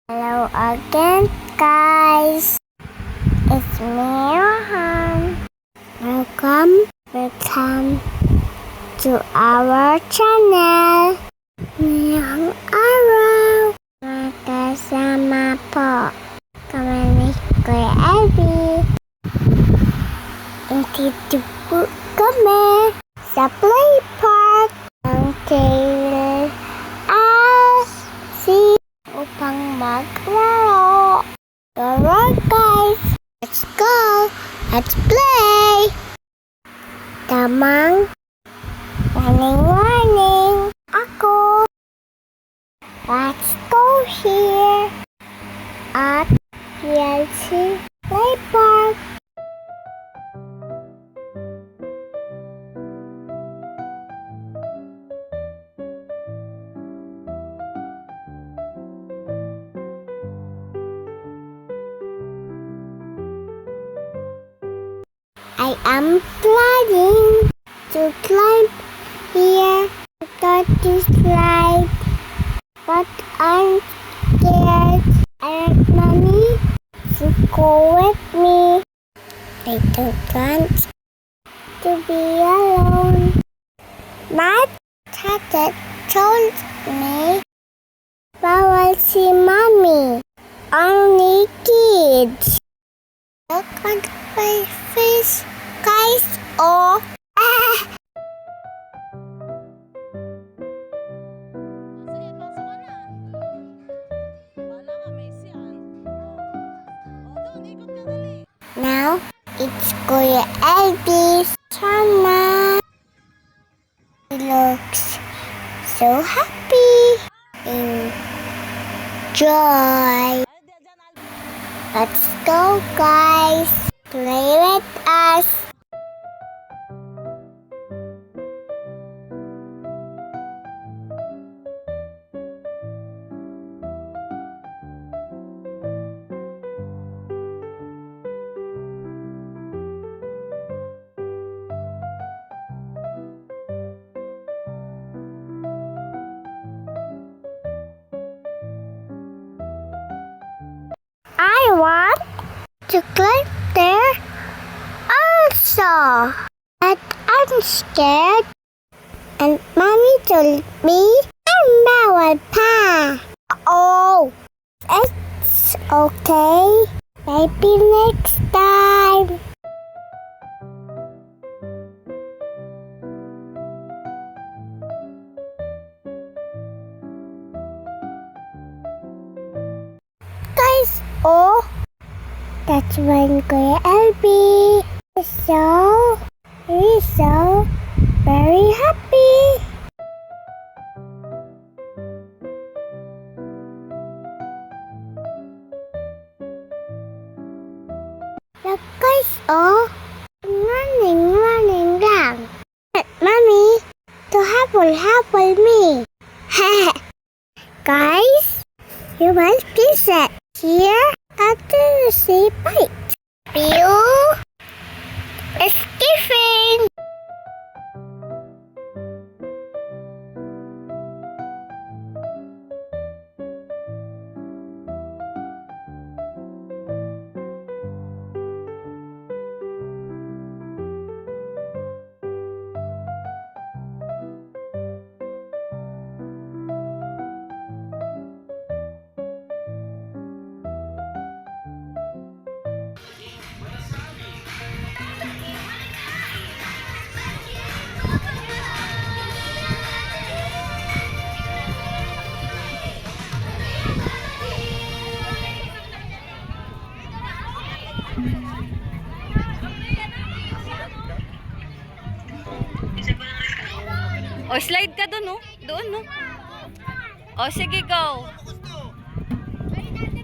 Hello again, guys. It's me, Rohan. Welcome to our channel. Ngayong araw, magkasama po kami ni Kuya Elby. Nandito po kami sa play park ng Taylor RC upang maglaro. Alright guys, let's go! Let's play! Tamang warning ako. Let's go here at PLC Play Park. I am planning to climb here to slide, but I'm scared. I want mommy to go with me. I don't want to be alone. My dad told me bawal si mommy, only kids. Look at my face, guys. Oh, Sige, pasok ka na. Bahala ka, Macy, yan. Doon, ikot ka dali. now it's Kuya Elby's channel. He looks so happy. Enjoy. Ay, dyan, Alvin. Let's go, guys. Play with us. I want to climb there also. But I'm scared. And mommy told me I'm bawal pa. Oh, it's okay. Maybe next time. Guys, oh, that's when Kuya Elby is so very happy. Look guys, oh, running lang. Mommy, to habol me. Guys, you must be set here at the sea bite. Pew is giving. O, slide ka doon, no? Doon, no? O, sige, go.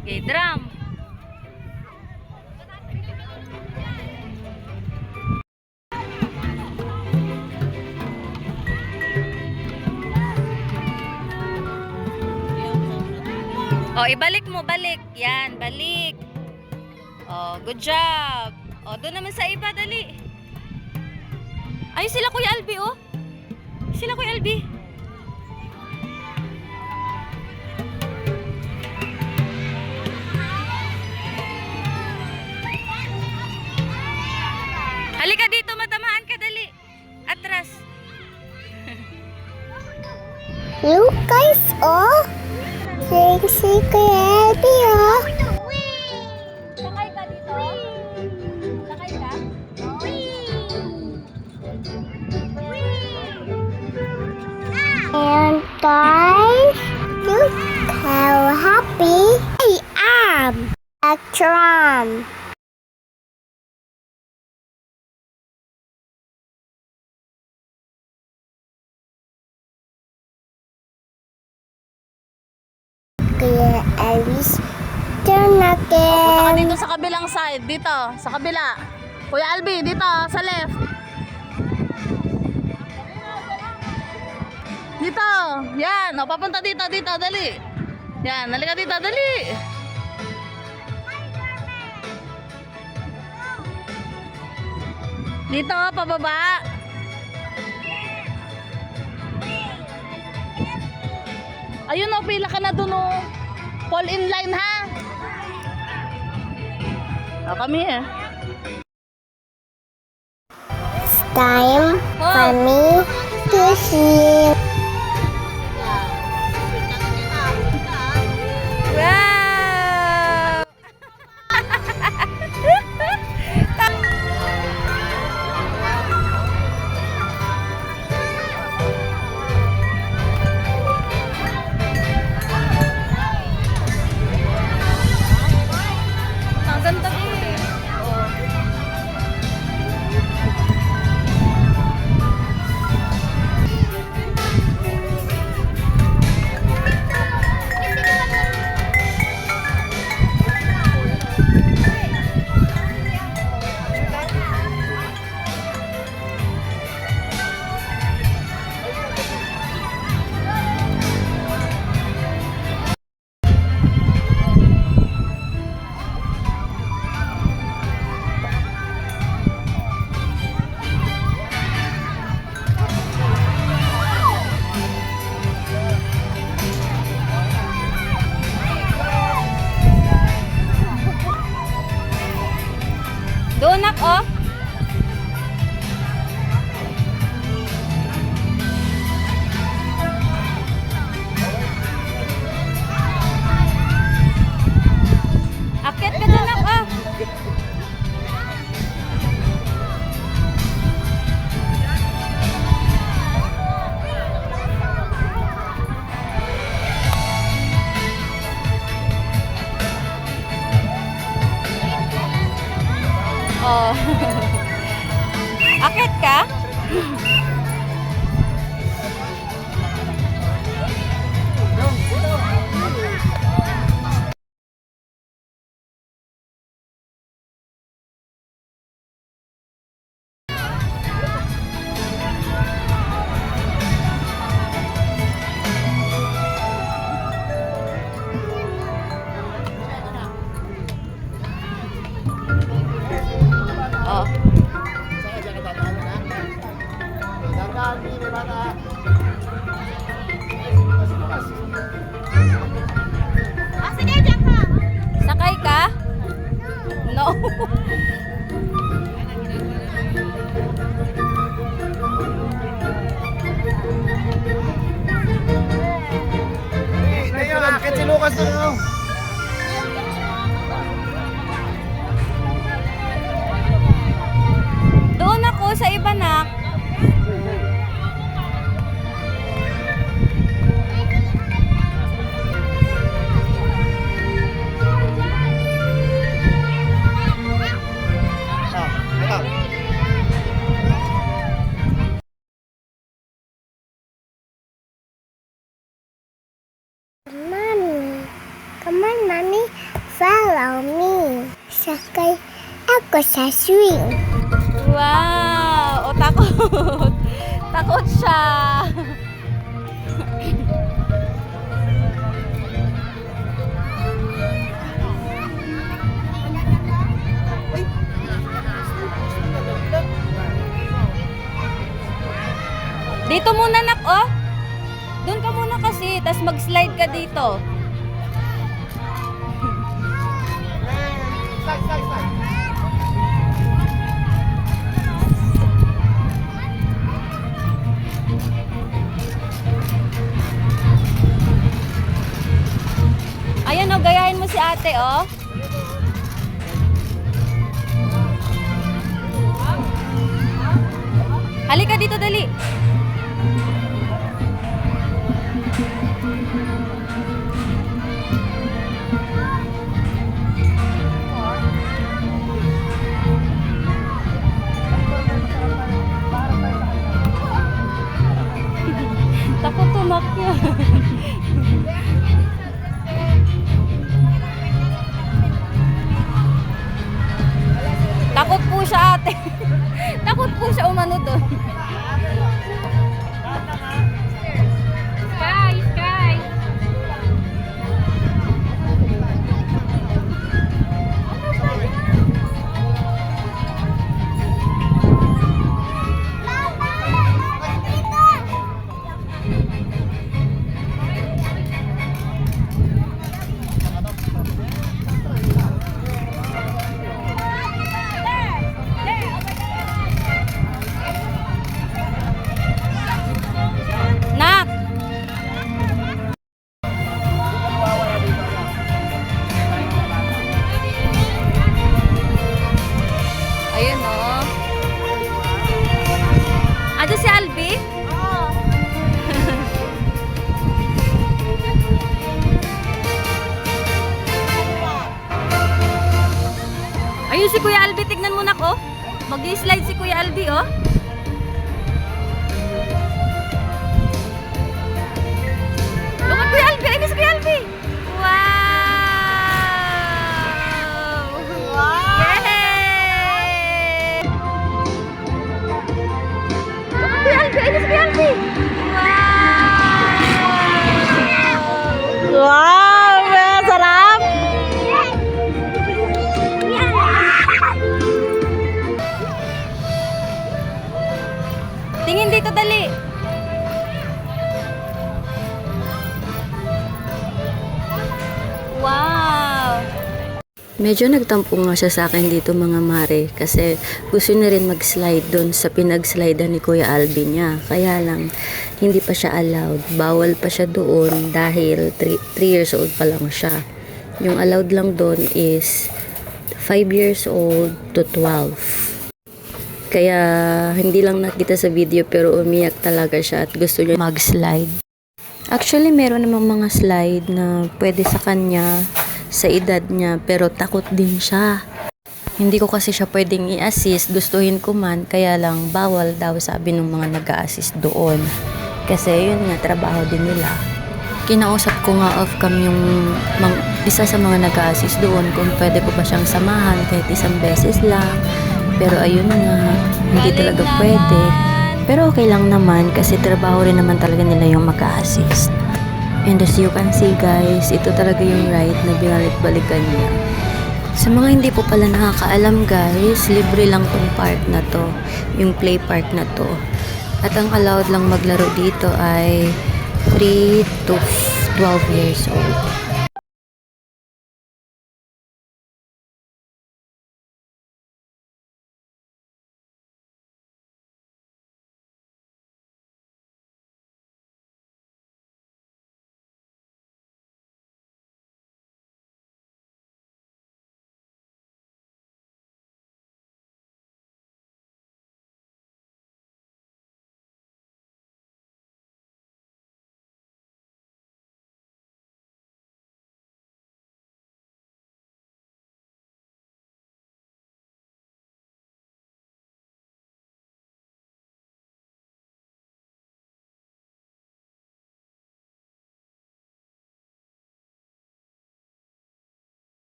Okay, drum. O, ibalik mo, balik. Yan, balik. O, good job. O, doon naman sa iba, dali. Ay, sila Kuya Albi, oh. Sila Kuya Albi. Look guys, oh. Si Kuya Elby, oh. Sakay ka dito? Sakay ka? And guys, look how happy I am. A tram. Kuya Elby's turn Punta ka again. dito sa kabilang side. Dito, sa kabila. Kuya Albi, dito, sa left. Dito. Yan. O, papunta dito, dito. Dali. Yan. Halika dito, dali. Dito, pababa. Ayun o, pila ka na dun o. Fall in line ha. O, kami eh. It's time for me to see. Wow! Ang ganda eh. Doon ako. Akit ka doon ako. Oh. Akit ka? Oh. Sakay ka? No. Ngayon, akit si Lucas doon. Doon ako sa iba nak. Mommy, come on, mommy, follow me. Sakay ako sa swing. Wow! O takot. Takot siya. Dito muna nak, oh. Doon ka muna kasi, tas mag-slide ka dito. Slide, slide, slide. Ayan, oh, gayahin mo si ate, oh. Halika dito, dali. Takot tumakya. Takot po siya, ate. Takot po siya umano doon. Guys, guys. Nak! Ayun, oh. Ado si Albi? Oo. Ayun si Kuya Albi, tignan mo, nak, oh. Mag-slide si Kuya Albi, oh. Look at Kuya Albi! Ayun si Kuya Albi! Wow! Wow! Yay! Look at Kuya Albi! Ayun si Kuya Albi! Wow! Wow! Sarap! Tingin dito, dali! Wow! Medyo nagtampo nga siya sa akin dito mga mare kasi gusto niya rin mag-slide doon sa pinag-slidean ni Kuya Albi niya. Kaya lang hindi pa siya allowed. Bawal pa siya doon dahil 3 years old pa lang siya. Yung allowed lang doon is 5 years old to 12. Kaya hindi lang nakita sa video pero umiyak talaga siya at gusto niya mag-slide. Actually, meron namang mga slide na pwede sa kanya sa edad niya pero takot din siya. Hindi ko kasi siya pwedeng i-assist, gustuhin ko man, kaya lang bawal daw sabi ng mga nag-a-assist doon. Kasi yun nga, trabaho din nila. Kinausap ko nga off-cam yung isa sa mga nag-a-assist doon kung pwede ko ba siyang samahan kahit isang beses lang. Pero ayun nga, hindi talaga pwede. Pero okay lang naman kasi trabaho rin naman talaga nila yung mag-a-assist. And as you can see guys, ito talaga yung ride na binalik-balikan niya. Sa mga hindi po pala nakakaalam guys, libre lang tong park na to, yung play park na to. At ang allowed lang maglaro dito ay 3 to 12 years old.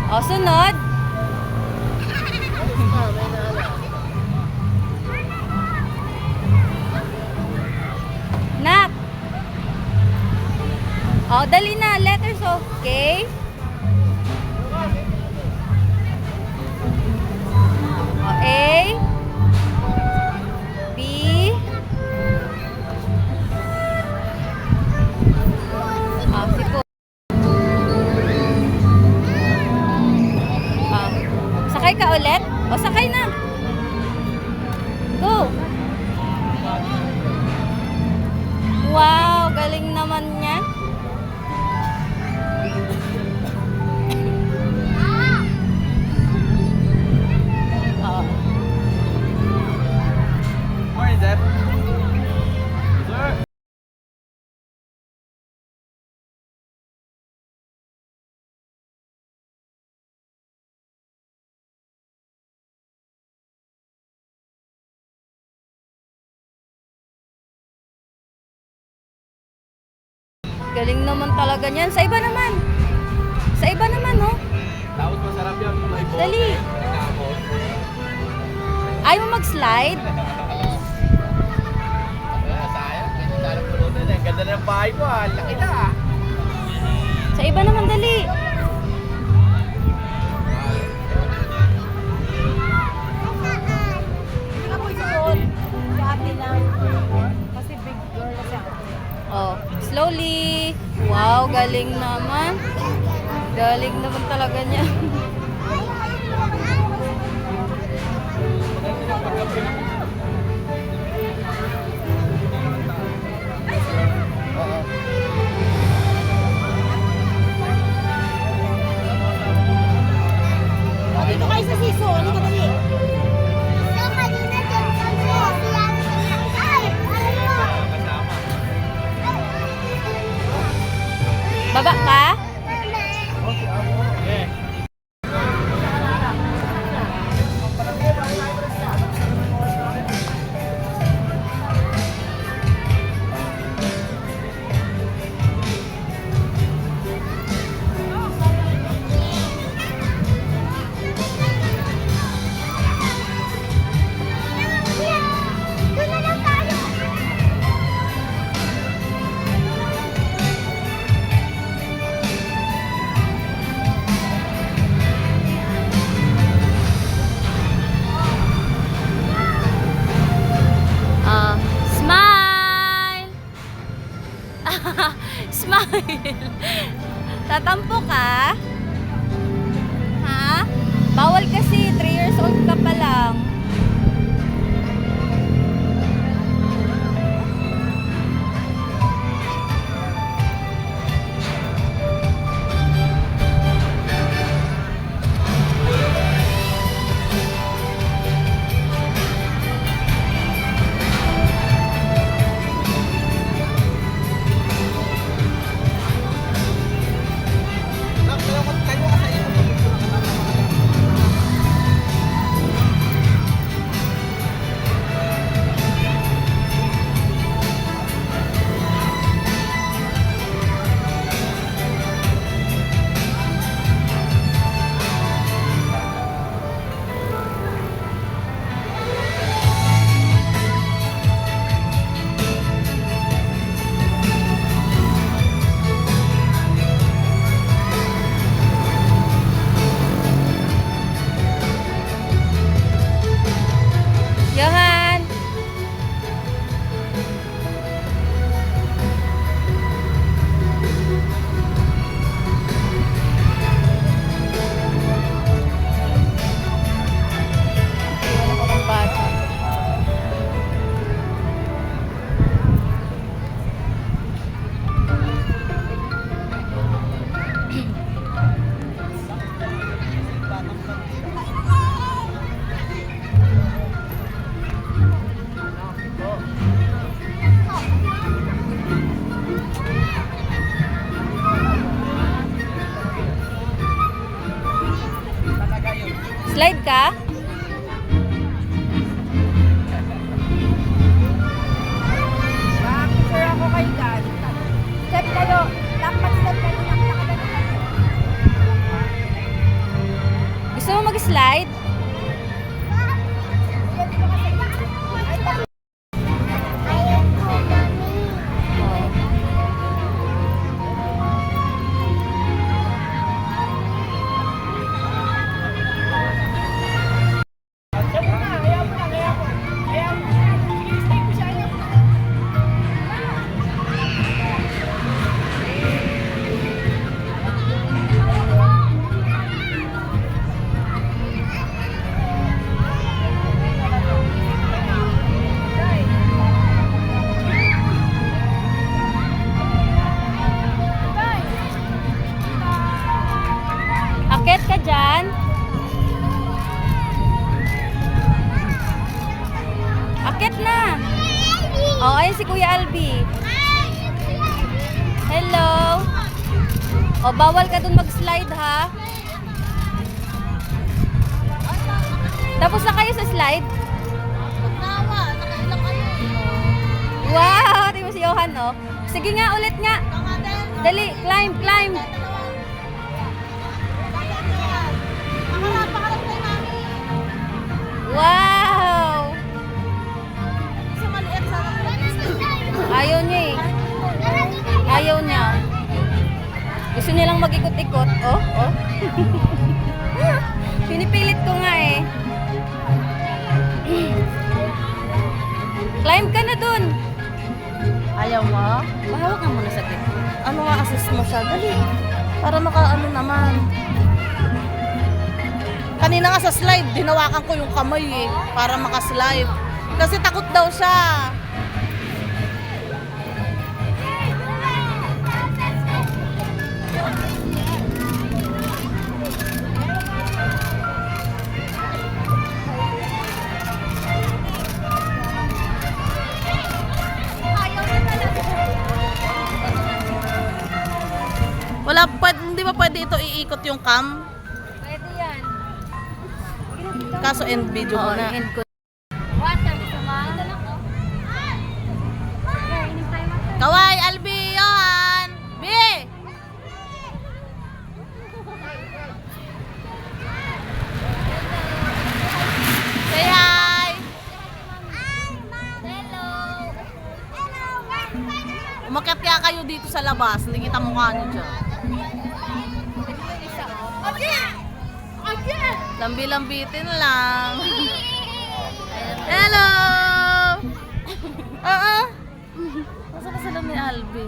O, sunod. Nak. O, dali na. Letters o. K. O, A. B. O, sipo. Sakay ka ulit? O, sakay na. Go. Wow, galing naman niya. Oh. Morning, sir. Sir. Galing naman talaga niyan. Sa iba naman. Sa iba naman, oh. Tapos masarap yan. Dali. Ayaw mo mag-slide? Sayang. Sarap po na. Ang ganda ng bahay mo, ah. Laki na, ah. Sa iba naman, dali. Oh, slowly. Wow, galing naman. Galing naman talaga niya. Dito kayo sa siso. Ano ka dali? Baba ka? Smile! Smile! Tatampo ka? Ha? Bawal kasi, 3 years old ka pa lang. Johan! Bata. Slide ka? Picture ako kayo dyan. Step kayo. Dapat step kayo. mag-slide? Ayaw ko, mami. Akit ka dyan. Akit na. Oh, ayun si Kuya Albi. Hello. Oh, bawal ka dun mag-slide ha. Tapos na kayo sa slide? Wow, tingnan mo si Johan, oh. Sige nga, ulit nga. Dali, climb, climb. Wow! Ayaw niya eh. Ayaw niya. Gusto niya lang mag-ikot-ikot. Oh, oh. Pinipilit ko nga eh. Climb ka na dun. Ayaw mo? Mahawak ka muna sa gitna. Ano nga assist mo siya? Dali. Para makaano naman. Kanina nga sa slide, dinawakan ko yung kamay eh. Para makaslide. Kasi takot daw siya. Wala, hindi ba pwede ito iikot yung cam? Pwede yan. Kaso end video Oo, muna. end ko. Water, gusto mo? Kaway, Albi, Johan! B! Say hi! Umakyat kaya kayo dito sa labas. Hindi kita mukha niyo dyan. Lambi-lambitin lang. Hello! Oo. Masa ka sila ni Albi?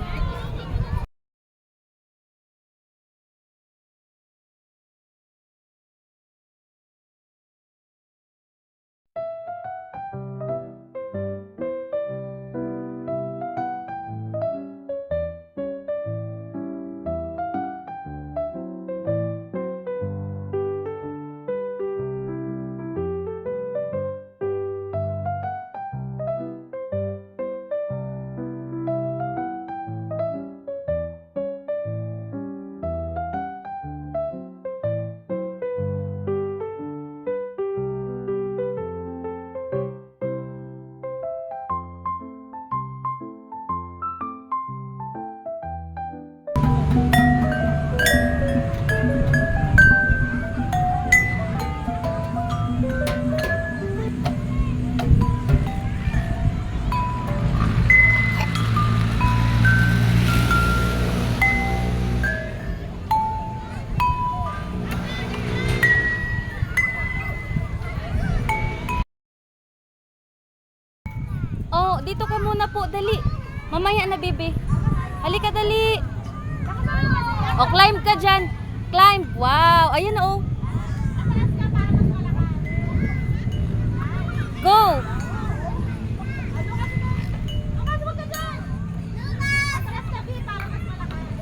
Oh, dito ka muna po, dali. Mamaya na, bebe. Halika, dali. Oh, climb ka dyan. Climb. Wow, ayun na, oh. Go.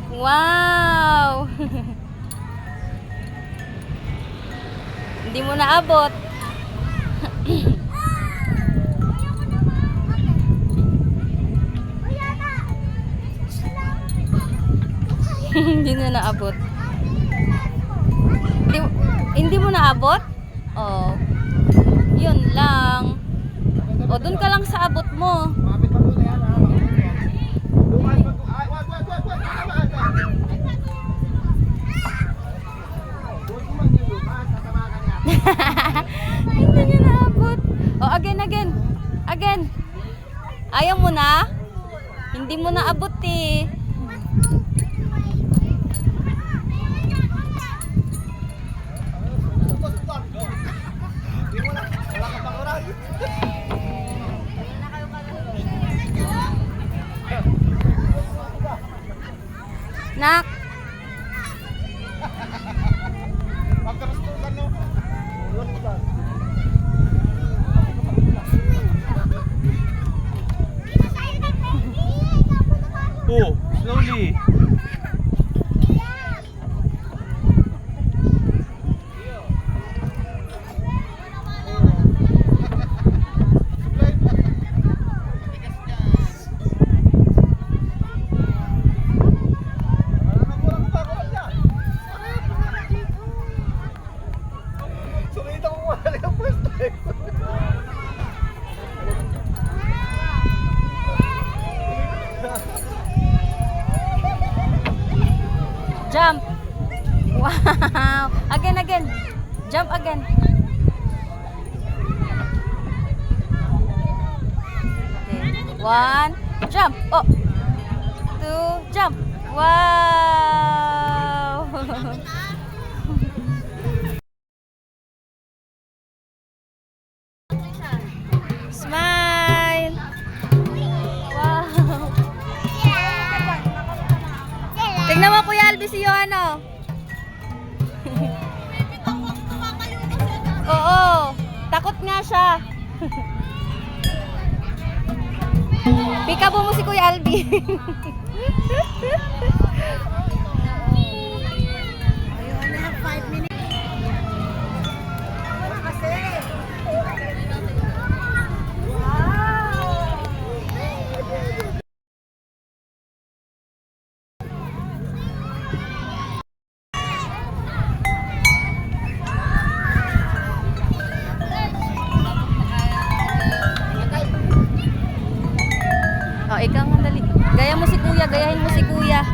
Wow. Hindi mo naabot. Hindi na naabot. Hindi mo naabot? Oh. Yun lang. O, dun ka lang sa abot mo. Hindi niya naabot. Oh, again, again. Again. Ayaw mo na? Hindi mo naabot eh. Nak. Oh, slowly. Sumita ko wala yung first time. Jump. Wow. Again, again. Jump again. Okay. 1, jump. Oh. 2, jump. Wow. Smile. Wow. Tignan mo Kuya Albi si Yohano. Oo, takot nga siya. Pikabo mo si Kuya Albi. Oh, ikaw nga dali. Gaya mo si Kuya, gayahin mo si Kuya.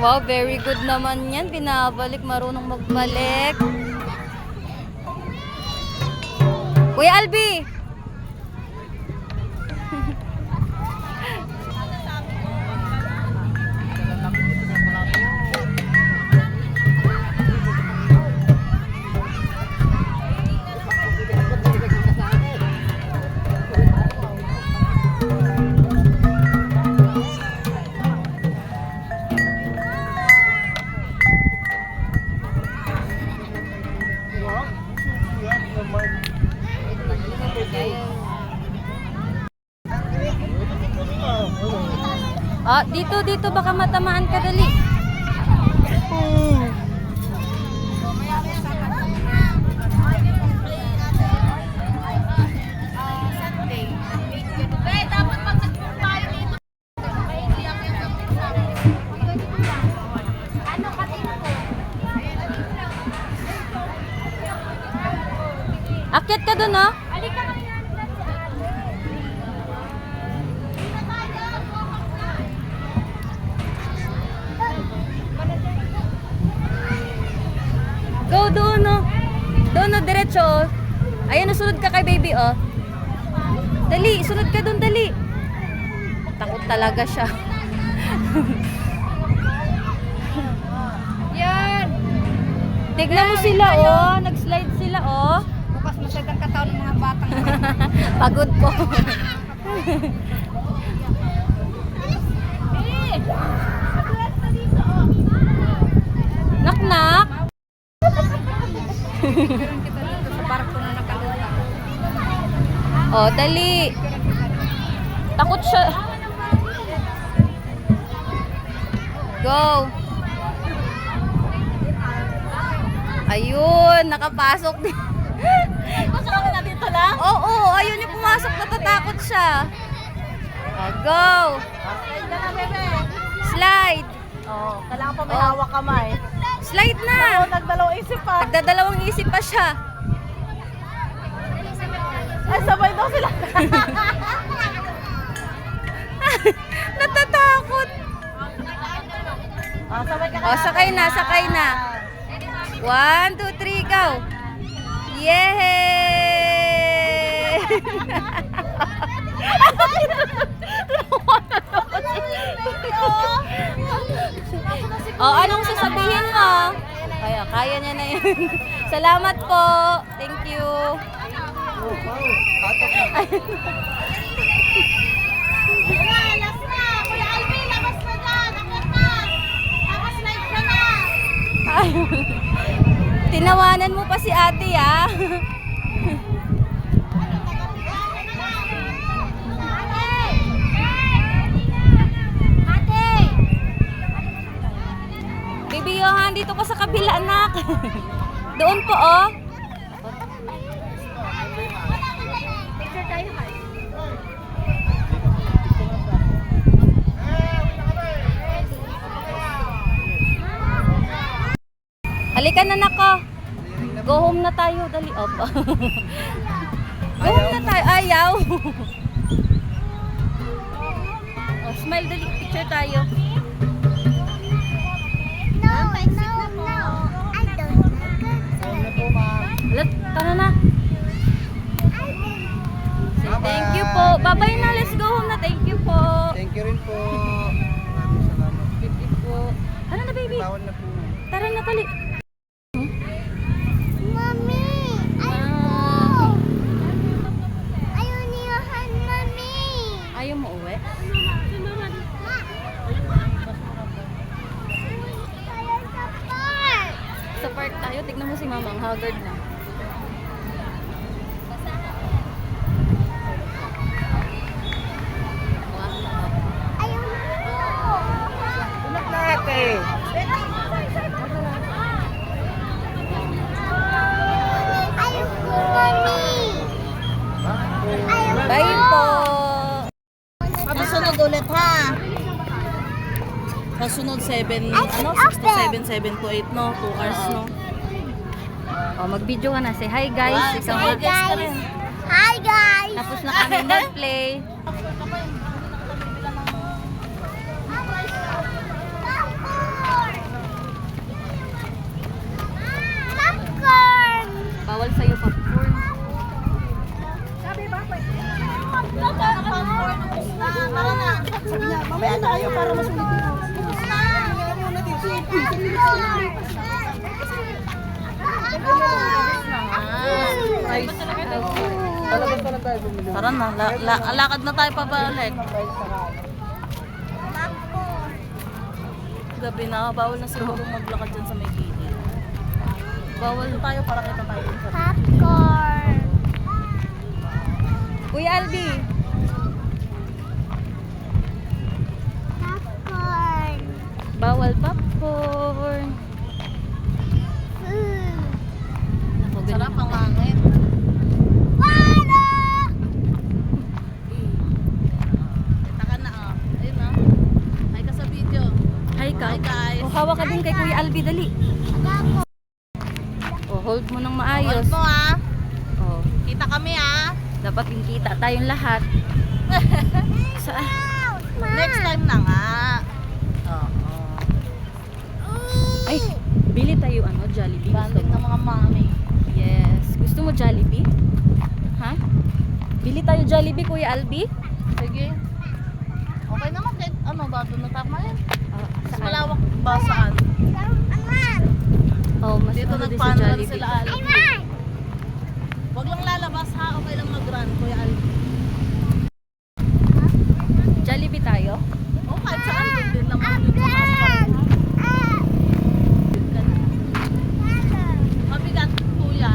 Wow, very good naman yan. Binabalik, marunong magbalik. Kuya Albi! Ah, dito baka matamaan ka dali. Akyat ka doon, oh. Go doon, oh. Doon, oh, diretso, oh. Ayan, sunod ka kay baby, oh. Dali, sunod ka doon, dali. Takot talaga siya. Yan. Tignan mo sila, oh. Nag-slide sila, oh. Bukas masyad ang katawan ng mga batang. Pagod po. Nak-nak. Sa barko na nakaluto. Oh, dali. Takot siya. Go. Ayun, nakapasok din. Pasok kami na dito lang. Oo, ayun yung pumasok, natatakot siya. Oh, go. Slide na, bebe. Slide. Oh, kailangan pa may Oh. hawak kamay. Slide Oo, na. nagdalawang isip pa. Nagdadalawang isip pa siya. Ay, sabay daw sila. Natatakot. Oh, sabay ka na. Oh, sakay na, sakay na. 1, 2, 3, go. Yay! Oh, anong sasabihin mo? Kaya niya na yun. Salamat po. Thank you. Alas na! Kuya Alvin, labas na dyan! Akit na! Tapos live ka na! Ayun. Tinawanan mo pa si ate, ah. Baby Johan, dito ka sa kabila, anak. Doon po, oh. Halika na, nako. Go home na tayo, dali. Opo. Go home na tayo. Ayaw. Oh, smile, dali. Picture tayo. No, no, no! I don't like it. Let, tara na. Say thank you po. Bye-bye na. Let's go home na. Thank you po. Thank you rin po. Salamat. Thank you po. Tara na, baby. Tawad na po. Tara na, tali. Mami! Ah, Ayaw ni Johan, Mami! ayaw mo uwi? Tayo sa park! Sa park tayo. Tignan mo si mama. Ang haggard na. Ayaw mo! Tulak natin. Ayaw ko, Mami! Ayaw Bye po. Masusunod ulit ha. Kasunod 7, ano? 6 to 7, 7 to 8, no? 2 hours, no? Oh, mag-video ka na. Say hi, guys. Isang Hi, guys. Hi, guys! Tapos na kami mag-play. Popcorn! Bawal sa'yo popcorn. Tara na. Sabi niya, mamaya tayo para masulit mo. Palabas pa lang tayo bumili. Tara na, lakad na tayo pabalik. Gabi na, bawal na siguro maglakad dyan sa may gilid. Bawal tayo para kita tayo dun sa Popcorn! Kuya Albi. Popcorn! Bawal popcorn. Ako, ganun. sarap ang hangin. Wala! Kita ka na, oh. Ayun, oh. Hi ka sa video. Hi, ka. Hi, guys. Oh, hawak ka din kay Kuya Albi, dali. Oh, hold mo ng maayos. Hold mo, ha. Oh, Kita kami, ha. dapat kita tayong lahat. Sa Next time na nga. Oo. Ay, bili tayo ano, Jollibee. Gusto Banding mo? ng mga mami. Yes. Gusto mo Jollibee? Ha? Bili tayo Jollibee, Kuya Albi? Sige. Okay naman kahit ano ba doon na tama yan. Oh, Mas saan? malawak ba saan? Oh, mas Dito ano din sa nagpa-run Jollibee. sila Alvin. Huwag lang lalabas ha, okay lang mag-run Kuya Alvin. Jollibee tayo? Oh, kahit saan doon din naman yun sa asphalt. Mabigat kuya.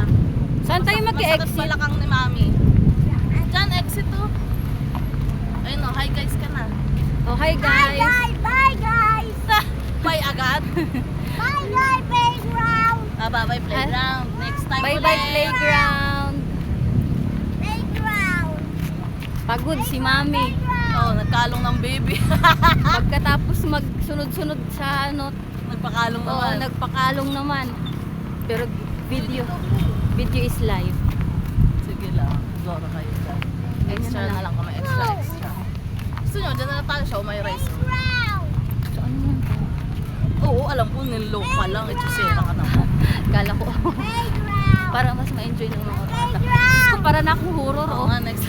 Bye-bye, playground. Bye-bye playground. Next time Bye-bye ulit. playground. Playground. Pagod si Mami. Oh, nagkalong ng baby. Pagkatapos magsunod-sunod sa ano, Nagpakalong oo, naman. nagpakalong naman. Pero video is live. Sige lang. Zoro kayo dyan. Extra Ganyan na na lang kami. Extra. Gusto nyo, dyan na tayo siya. May rice. Playground. So, ano yun? Oo, alam ko, nilok pa lang. Itusera ka naman. Kala ko, Playground. para mas ma-enjoy ng mga bata. Diyos ko, para na akong horror, Oo oh. nga, next.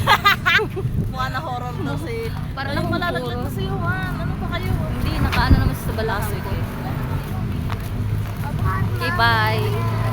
Mukha na horror na si... Parang Alam, yung malalaglag puro. na si Juan. Ano ba kayo? Hindi, nakaano naman sa balakang ko. Sige. Okay, bye.